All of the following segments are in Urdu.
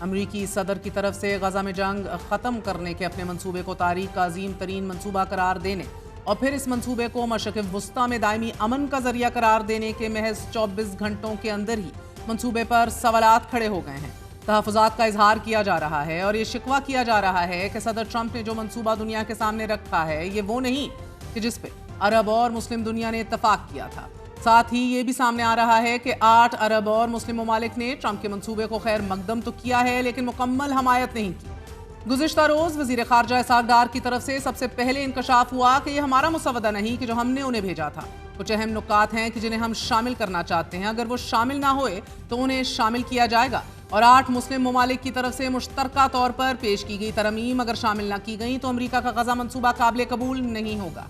امریکی صدر کی طرف سے غزہ میں جنگ ختم کرنے کے اپنے منصوبے کو تاریخ کا عظیم ترین منصوبہ قرار دینے اور پھر اس منصوبے کو مشرق وسطیٰ میں دائمی امن کا ذریعہ قرار دینے کے محض 24 گھنٹوں کے اندر ہی منصوبے پر سوالات کھڑے ہو گئے ہیں۔ تحفظات کا اظہار کیا جا رہا ہے اور یہ شکوہ کیا جا رہا ہے کہ صدر ٹرمپ نے جو منصوبہ دنیا کے سامنے رکھا ہے یہ وہ نہیں کہ جس پہ عرب اور مسلم دنیا نے اتفاق کیا تھا۔ ساتھ ہی یہ بھی سامنے آ رہا ہے کہ 8 عرب اور مسلم ممالک نے ٹرمپ کے منصوبے کو خیر مقدم تو کیا ہے لیکن مکمل حمایت نہیں کی۔ گزشتہ روز وزیر خارجہ اسحاق ڈار کی طرف سے سب سے پہلے انکشاف ہوا کہ یہ ہمارا مسودہ نہیں کہ جو ہم نے انہیں بھیجا تھا۔ کچھ اہم نکات ہیں کہ جنہیں ہم شامل کرنا چاہتے ہیں، اگر وہ شامل نہ ہوئے تو انہیں شامل کیا جائے گا، اور 8 مسلم ممالک کی طرف سے مشترکہ طور پر پیش کی گئی ترامیم اگر شامل نہ کی گئیں تو امریکہ کا غزہ منصوبہ قابل قبول نہیں ہوگا۔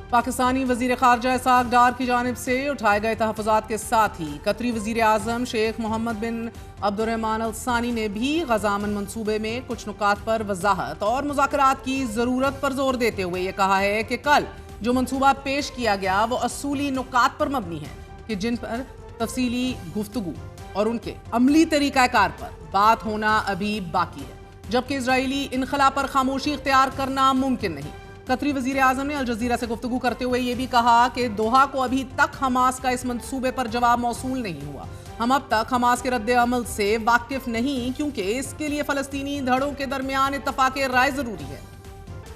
پاکستانی وزیر خارجہ اسحاق ڈار کی جانب سے اٹھائے گئے تحفظات کے ساتھ ہی قطری وزیر اعظم شیخ محمد بن عبد الرحمن ال ثانی نے بھی غزہ امن منصوبے میں کچھ نکات پر وضاحت اور مذاکرات کی ضرورت پر زور دیتے ہوئے یہ کہا ہے کہ کل جو منصوبہ پیش کیا گیا وہ اصولی نکات پر مبنی ہے کہ جن پر تفصیلی گفتگو اور ان کے عملی طریقہ کار پر بات ہونا ابھی باقی ہے، جبکہ اسرائیلی انخلا پر خاموشی اختیار کرنا ممکن نہیں۔ قطری وزیر اعظم نے الجزیرہ سے گفتگو کرتے ہوئے یہ بھی کہا کہ دوحہ کو ابھی تک حماس کا اس منصوبے پر جواب موصول نہیں ہوا۔ ہم اب تک حماس کے رد عمل سے واقف نہیں کیونکہ اس کے لیے فلسطینی دھڑوں کے درمیان اتفاق رائے ضروری ہے۔